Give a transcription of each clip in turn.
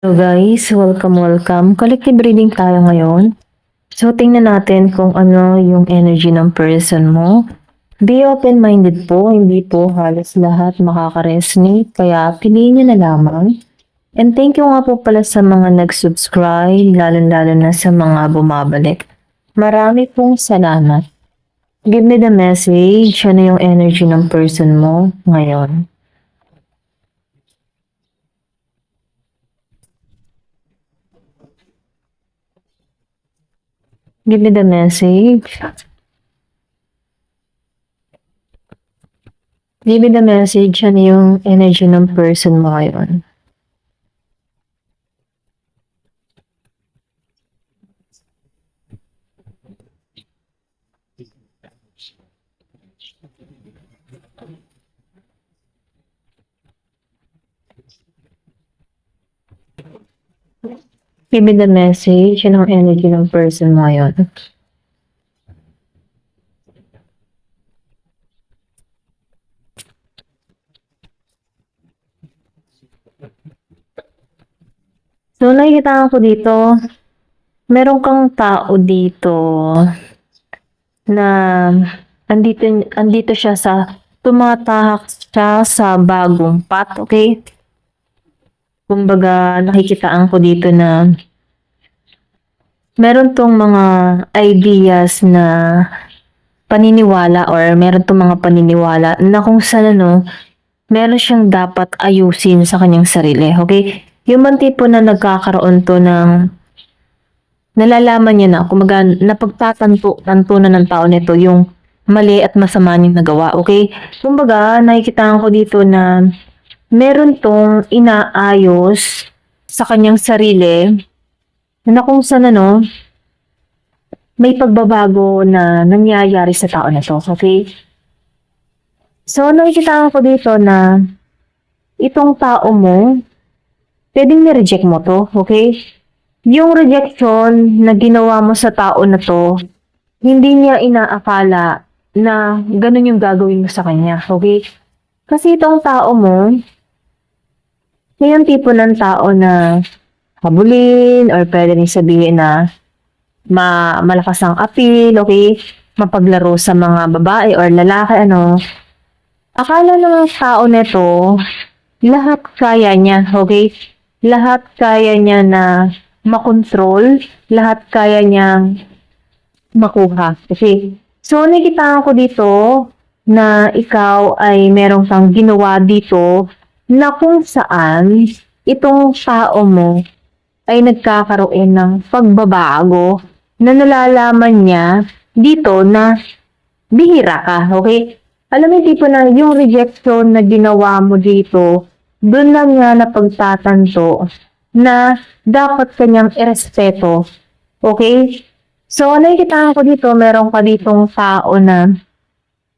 Hello guys, welcome. Collective reading tayo ngayon. So, tingnan natin kung ano yung energy ng person mo. Be open-minded po, hindi po halos lahat makaka-resonate, kaya piliin nyo na lamang. And thank you nga po pala sa mga nag-subscribe, lalo-lalo na sa mga bumabalik. Marami pong salamat. Give me the message, ano yung energy ng person mo ngayon. Give me the message. Give me the message, ano yung energy ng person mo ngayon. Give me the message, ano ang energy ng person mo ngayon. So, nakikita ko dito, meron kang tao dito na andito siya tumatahak siya sa bagong path, okay? Kumbaga, nakikitaan ko dito na meron tong mga ideas na paniniwala or meron tong mga paniniwala na kung saan meron siyang dapat ayusin sa kanyang sarili, okay? Yung man tipo na nagkakaroon to ng nalalaman niya na, kumaga napagtatanto na ng tao nito yung mali at masama niyang nagawa, okay? Kumbaga, nakikita ko dito na meron tong inaayos sa kanyang sarili na kung saan may pagbabago na nangyayari sa tao na to, okay? So, nakikita ko dito na itong tao mo, pwedeng ni-reject mo to, okay? Yung rejection na ginawa mo sa tao na to, hindi niya inaakala na ganun yung gagawin mo sa kanya, okay? Kasi itong tao mo, yung tipo ng tao na habulin or pwede rin sabihin na malakas ang appeal, okay? Mapaglaro sa mga babae or lalaki, Akala ng tao nito, lahat kaya niya, okay? Lahat kaya niya na makontrol, lahat kaya niyang makuha. Okay? So, nakikita ko dito na ikaw ay meron kang ginawa dito na kung saan itong tao mo ay nagkakaroon ng pagbabago na nalalaman niya dito na bihira ka, okay? Alam mo, tipo na yung rejection na ginawa mo dito, doon lang nga napagtatanto na dapat kanyang irespeto. Okay? So, nakikita ko dito, meron ka ditong tao na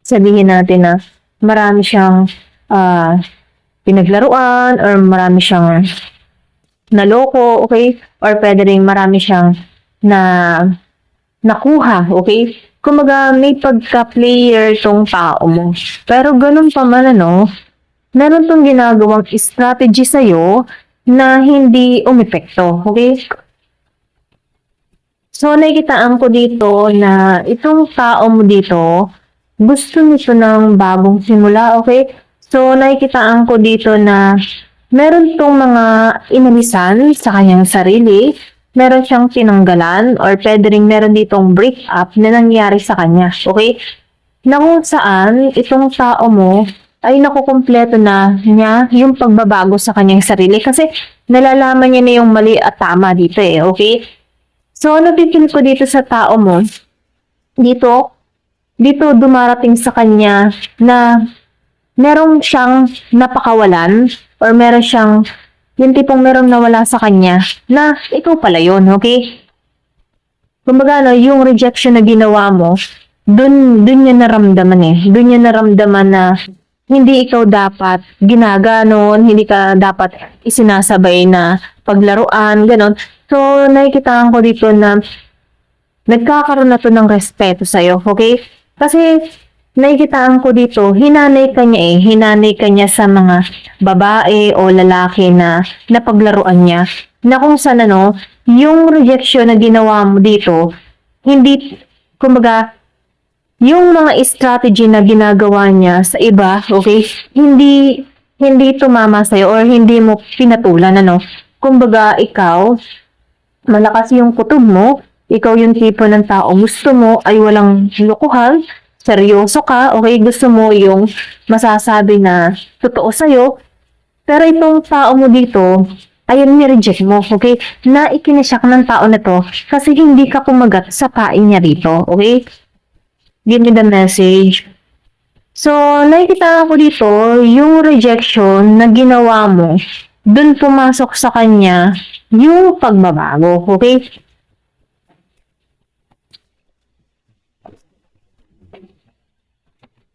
sabihin natin na marami siyang pinaglaruan or marami siyang naloko, okay? Or pwede rin marami siyang nakuha, okay? Kumaga, may pagka-player tong tao mo. Pero ganun pa man, meron tong ginagawang strategy sa'yo na hindi umepekto, okay? So, nakikitaan ko dito na itong tao mo dito, gusto nito ng bagong simula, okay? So, nakikitaan ko dito na meron tong mga inalisan sa kanyang sarili, meron siyang tinanggalan, or pwede rin meron ditong break up na nangyari sa kanya, okay? Na kung saan itong tao mo ay nakukumpleto na niya yung pagbabago sa kanyang sarili kasi nalalaman niya na yung mali at tama dito okay? So, napipil ko dito sa tao mo, dito dumarating sa kanya na meron siyang napakawalan or meron siyang yung tipong merong nawala sa kanya na ikaw pala yun, okay? Kumbaga, yung rejection na ginawa mo, dun niya naramdaman Dun niya naramdaman na hindi ikaw dapat ginaganon, hindi ka dapat isinasabay na paglaruan, ganon. So, nakikita ko dito na nagkakaroon na to ng respeto sa'yo, okay? Kasi, nakikitaan ko dito, hinanay ka niya sa mga babae o lalaki na napaglaruan niya. na kung saan yung rejection na ginawa mo dito, hindi, kumbaga, yung mga strategy na ginagawa niya sa iba, okay, hindi tumama sa'yo or hindi mo pinatulan, Kumbaga, ikaw, malakas yung kutob mo, ikaw yung tipo ng tao, gusto mo ay walang lokohan, seryoso ka, okay, gusto mo yung masasabi na totoo sa'yo, pero itong tao mo dito, ayun, ni-reject mo, okay? Na ikinisyak ng tao na to kasi hindi ka kumagat sa pain niya dito, okay? Give me the message. So, nakikita ko dito, yung rejection na ginawa mo, dun pumasok sa kanya yung pagbabago, okay?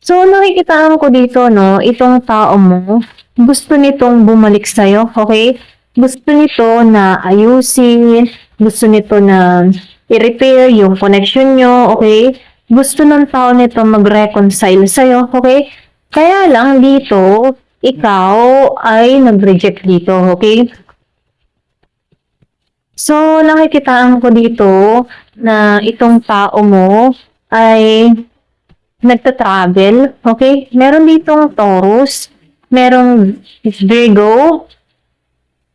So, nakikita ko dito, itong tao mo, gusto nitong bumalik sa'yo, okay? Gusto nito na ayusin, gusto nito na i-repair yung connection nyo, okay? Gusto ng tao nito mag-reconcile sa'yo, okay? Kaya lang dito, ikaw ay nag-reject dito, okay? So, nakikitaan ko dito na itong tao mo ay nagta-travel, okay? Meron ditong Taurus, merong Virgo,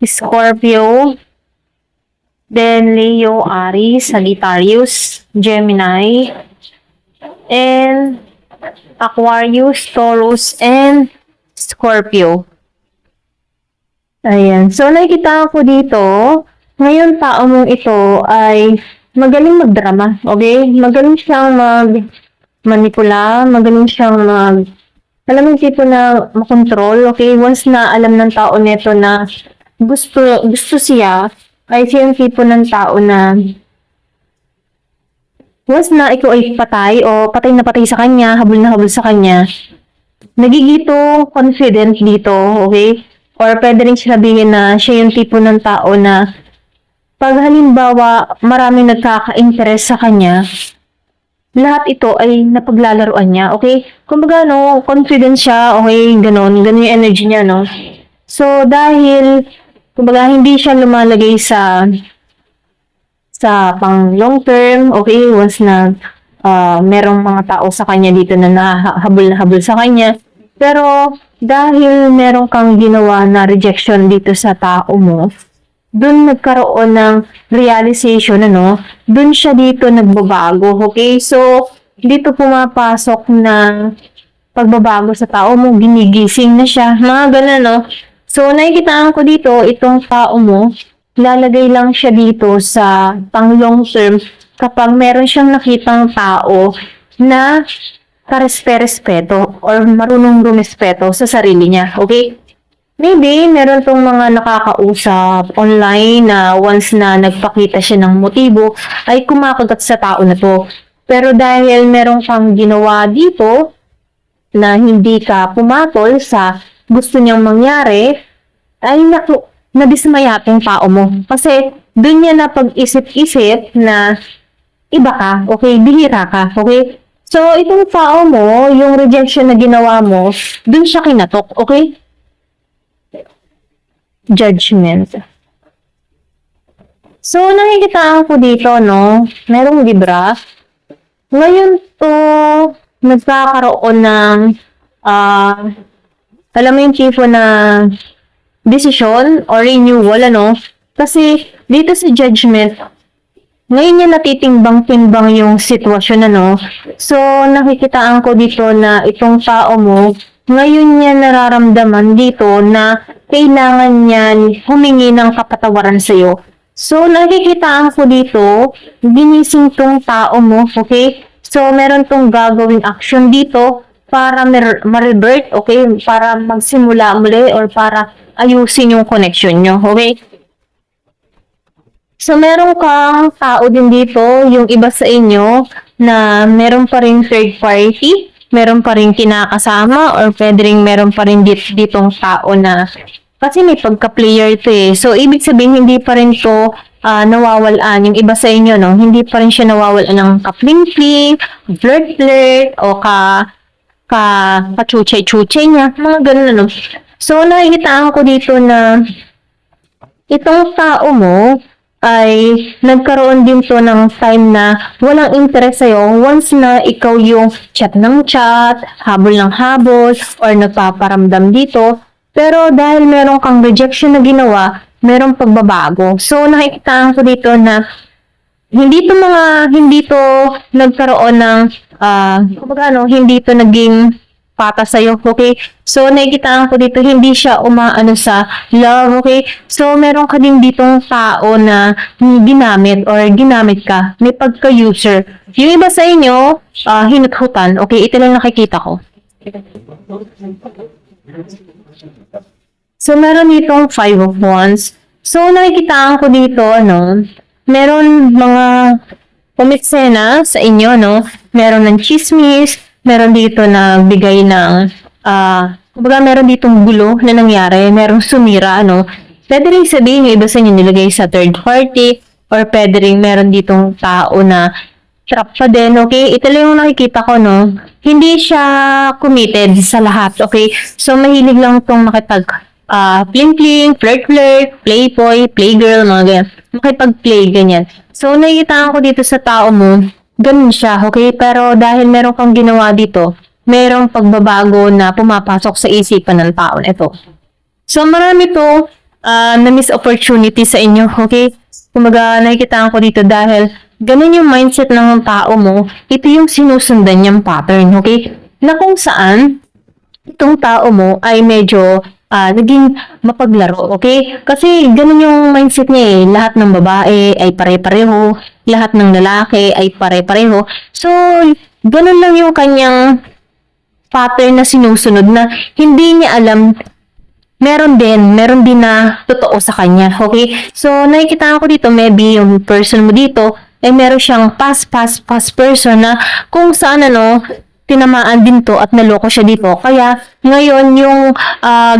Scorpio, then Leo, Aries, Sagittarius, Gemini, and Aquarius, Taurus, and Scorpio. Ayan. So, nakikita ko dito, ngayon tao mong ito ay magaling magdrama, okay? Magaling siyang manipula, magaling siyang alam mo yung tipo na makontrol, okay? Once na alam ng tao nito na gusto siya, ay siya yung tipo ng tao na once na ikaw ay patay o patay na patay sa kanya, habol na habol sa kanya, nagigito confident dito, okay? Or pwede rin sabihin na siya yung tipo ng tao na pag halimbawa maraming nagkaka-interest sa kanya, lahat ito ay napaglalaruan niya, okay? Kumbaga, confident siya, okay, ganon yung energy niya, So, dahil, kumbaga, hindi siya lumalagay sa pang long term, okay, once na merong mga tao sa kanya dito na nahabol na habol sa kanya. Pero, dahil merong kang ginawa na rejection dito sa tao mo, dun nagkaroon ng realization, dun siya dito nagbabago, okay? So, dito pumapasok ng pagbabago sa tao mo, ginigising na siya, mga ganun, So, nakikitaan ko dito, itong tao mo, lalagay lang siya dito sa pang long term kapag meron siyang nakitang tao na karespe-respeto or marunong rumespeto sa sarili niya, okay? Maybe, meron tong mga nakakausap online na once na nagpakita siya ng motibo, ay kumakagat sa tao na to. Pero dahil meron kang ginawa dito, na hindi ka pumatol sa gusto niyang mangyari, ay nadismaya tong tao mo. Kasi, dun niya na pag-isip-isip na iba ka, okay, bihira ka, okay? So, itong tao mo, yung rejection na ginawa mo, dun siya kinatok, okay? Judgment. So, nakikita ko dito, merong Libra. Ngayon to, nagkakaroon ng, alam mo yung tipo na decision or renewal, Kasi, dito sa judgment, ngayon niya natitimbang-timbang yung sitwasyon, So, nakikitaan ko dito na itong tao mo, ngayon niya nararamdaman dito na kailangan niya humingi ng kapatawaran sa'yo. So, nakikitaan ko dito, ginising tong tao mo, okay? So, meron tong gagawing action dito para ma-revert, okay? Para magsimula muli or para ayusin yung connection nyo, okay? So, meron kang tao din dito, yung iba sa inyo, na meron pa rin third party, meron pa rin kinakasama, or pwede rin meron pa rin ditong tao na, kasi may pagka-player to eh. So, ibig sabihin, hindi pa rin to nawawalan, yung iba sa inyo, hindi pa rin siya nawawalan ng ka-pling-pling, flirt-flirt, o ka-chuchay-chuchay niya, mga ganun, So, nakikitaan ko dito na itong tao mo ay nagkaroon din to ng time na walang interest sa'yo once na ikaw yung chat ng chat, habol ng habol, or nagpaparamdam dito. Pero dahil meron kang rejection na ginawa, merong pagbabago. So, nakikita ko dito na hindi to nagkaroon ng, hindi to naging pata sa'yo, okay? So, nakikita ko dito, hindi siya umaano sa love, okay? So, meron ka din ditong tao na ginamit or ginamit ka, may pagka-user. Yung iba sa inyo, hinuthutan, okay? Ito lang nakikita ko. So, meron ditong 5 of Wands. So, nakikita ko dito, meron mga pumiksena sa inyo, meron ng chismis, meron dito na bigay ng, meron ditong gulo na nangyari, merong sumira, Pwede rin sabihin yung iba sa inyo nilagay sa third party, or pwede rin meron ditong tao na trap pa din, okay? Ito lang yung nakikita ko, Hindi siya committed sa lahat, okay? So, mahilig lang itong pling-pling, flirt-flirt, playboy, playgirl, mga ganyan. Makipag-play, ganyan. So, nakikita ko dito sa tao mo, ganun siya, okay? Pero dahil meron kang ginawa dito, merong pagbabago na pumapasok sa isipan ng tao ito. So, marami to na-miss opportunity sa inyo, okay? Kumaga, nakikita ko dito dahil ganun yung mindset ng tao mo, ito yung sinusundan niyang pattern, okay? Na kung saan, itong tao mo ay medyo naging mapaglaro, okay? Kasi ganun yung mindset niya eh. Lahat ng babae ay pare-pareho, lahat ng lalaki ay pare-pareho. So, ganun lang yung kanyang pattern na sinusunod na hindi niya alam meron din na totoo sa kanya, okay? So, nakikita ko dito, maybe yung person mo dito, ay meron siyang past person na kung saan tinamaan din to at naloko siya dito. Kaya, ngayon, yung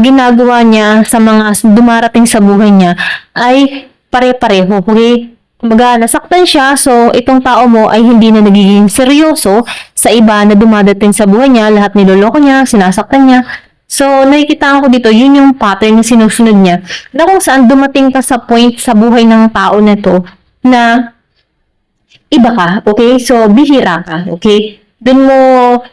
ginagawa niya sa mga dumarating sa buhay niya ay pare-pareho, okay? Kumbaga, nasaktan siya, so itong tao mo ay hindi na nagiging seryoso sa iba na dumadating sa buhay niya, lahat niloloko niya, sinasaktan niya. So, nakikita ko dito, yun yung pattern na sinusunod niya. Na kung saan dumating ka sa point sa buhay ng tao na to na iba ka, okay? So, bihira ka, okay? Doon mo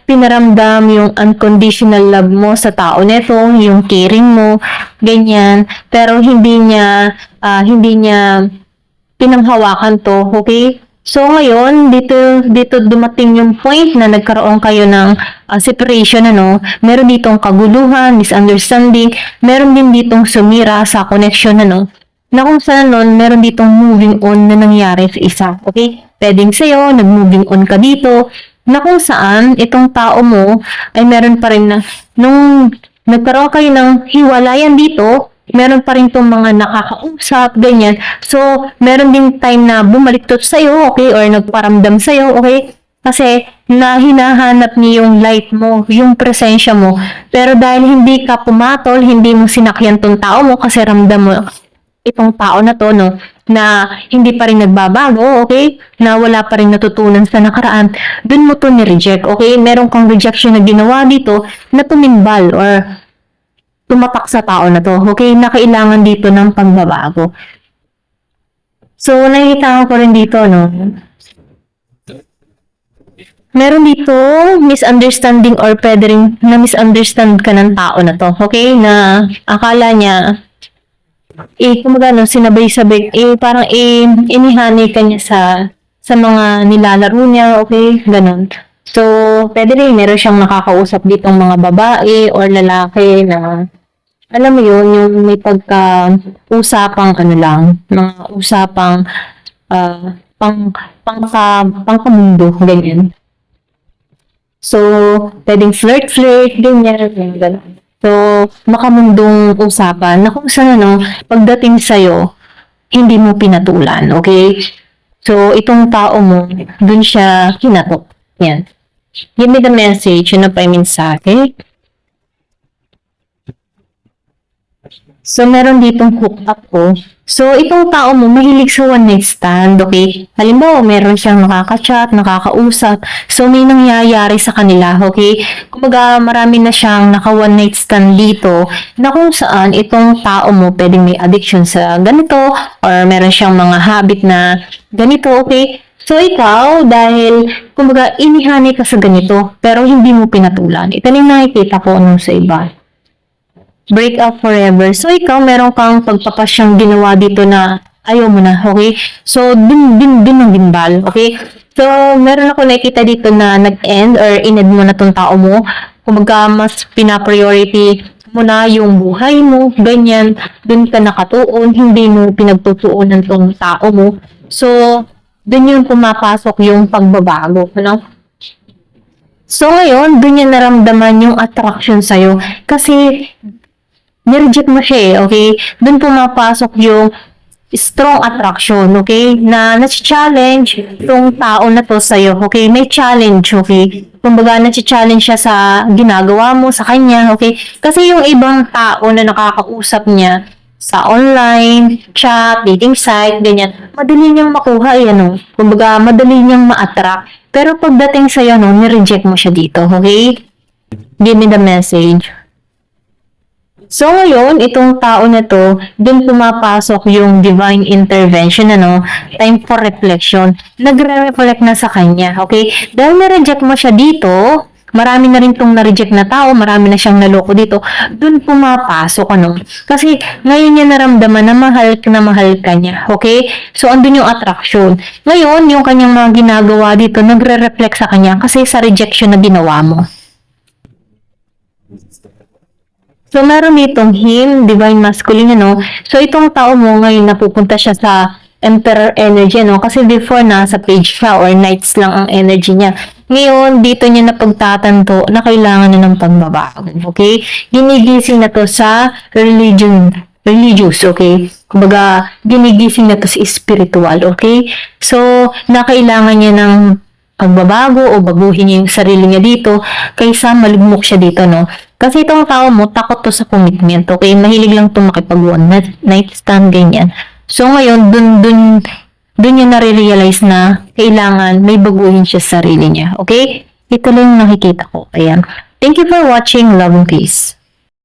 pinaramdam yung unconditional love mo sa tao neto, yung caring mo, ganyan. Pero hindi niya pinanghawakan to, okay? So ngayon, dito dumating yung point na nagkaroon kayo ng separation, Meron ditong kaguluhan, misunderstanding, meron din ditong sumira sa connection, Na kung saan meron ditong moving on na nangyari sa isa, okay? Pwedeng sa'yo, nag-moving on ka dito, na kung saan itong tao mo ay meron pa rin na, nung nagkaroon kayo ng hiwalayan dito, meron pa rin itong mga nakakausap, ganyan. So, meron din time na bumalik to sa'yo, okay? Or nagparamdam sa'yo, okay? Kasi, hinahanap niya yung light mo, yung presensya mo. Pero dahil hindi ka pumatol, hindi mo sinakyan tong tao mo kasi ramdam mo itong tao na to, na hindi pa rin nagbabago, okay? Na wala pa rin natutunan sa nakaraan, dun mo to ni-reject, okay? Meron kang rejection na ginawa dito na tumimbal or tumatak sa tao na to, okay? Na kailangan dito ng pagbabago. So, nakikita ko rin dito, meron dito misunderstanding or pwede rin na misunderstand ka ng tao na to, okay? Na akala niya, kumaga, sinabay-sabay, parang inihani ka niya sa mga nilalaro niya, okay? Ganon. So, pwede rin, meron siyang nakakausap ditong mga babae or lalaki na alam mo yun, yung may pagka-usapang mga usapang pangkamundo, ganyan. So, pwedeng flirt, ganyan, ganyan. So, makamundong usapan na kung saan pagdating sa'yo, hindi mo pinatulan, okay? So, itong tao mo, dun siya kinatok. Yan. Give me the message, yun ang pa-mensahe. So, meron ditong hook up ko. So, itong tao mo, mahilig sa one night stand, okay? Halimbawa, meron siyang nakaka-chat, nakakausap. So, may nangyayari sa kanila, okay? Kumbaga, marami na siyang naka one night stand dito na kung saan itong tao mo pwedeng may addiction sa ganito or meron siyang mga habit na ganito, okay? So, ikaw, dahil, kumbaga, inihani ka sa ganito, pero hindi mo pinatulan. Ito na yung nakikita ko nung sa iba. Break up forever. So, ikaw, meron kang pagpapasyang ginawa dito na ayaw mo na, okay? So, dun ang gimbal, okay? So, meron ako nakikita dito na nag-end or ined mo na tong tao mo. Kumbaga, mas pina-priority mo na yung buhay mo, ganyan. Dun ka nakatuon, hindi mo pinagtutuunan tong tao mo. So, dun yung pumapasok yung pagbabago, ano? So, ngayon, dun yung naramdaman yung attraction sa'yo. Kasi, nireject mo siya eh, okay? Doon pumapasok yung strong attraction, okay? Na na-challenge itong tao na to sa'yo, okay? May challenge, okay? Kumbaga, na-challenge siya sa ginagawa mo, sa kanya, okay? Kasi yung ibang tao na nakakausap niya sa online, chat, dating site, ganyan, madali niyang makuha, ano? Kumbaga, madali niyang ma-attract. Pero pagdating sa'yo, no, nireject mo siya dito, okay? Give me the message. So, ngayon, itong tao na to, dun pumapasok yung divine intervention, ano, time for reflection. Nagre-reflect na sa kanya, okay? Dahil na-reject mo siya dito, marami na rin tong na-reject na tao, marami na siyang naloko dito, dun pumapasok, ano. Kasi, ngayon niya naramdaman na mahal ka niya, okay? So, andun yung attraction. Ngayon, yung kanyang mga ginagawa dito, nagre-reflect sa kanya kasi sa rejection na ginawa mo. So, meron ditong him, divine masculine, ano. So, itong tao mo ngayon napupunta siya sa emperor energy, ano. Kasi before nasa page siya or knights lang ang energy niya. Ngayon, dito niya napagtatanto na kailangan na ng pagbabago. Okay? Ginigising na to sa religious, okay? Kumbaga, ginigising na to sa spiritual, okay? So, na kailangan niya ng pagbabago o baguhin niya yung sarili niya dito kaysa malugmok siya dito, no? Kasi itong tao mo, takot to sa commitment, okay? Mahilig lang to makipag one night stand, ganyan. So, ngayon, dun niya nare-realize na kailangan may baguhin siya sa sarili niya, okay? Ito lang yung nakikita ko. Ayan. Thank you for watching. Love and peace.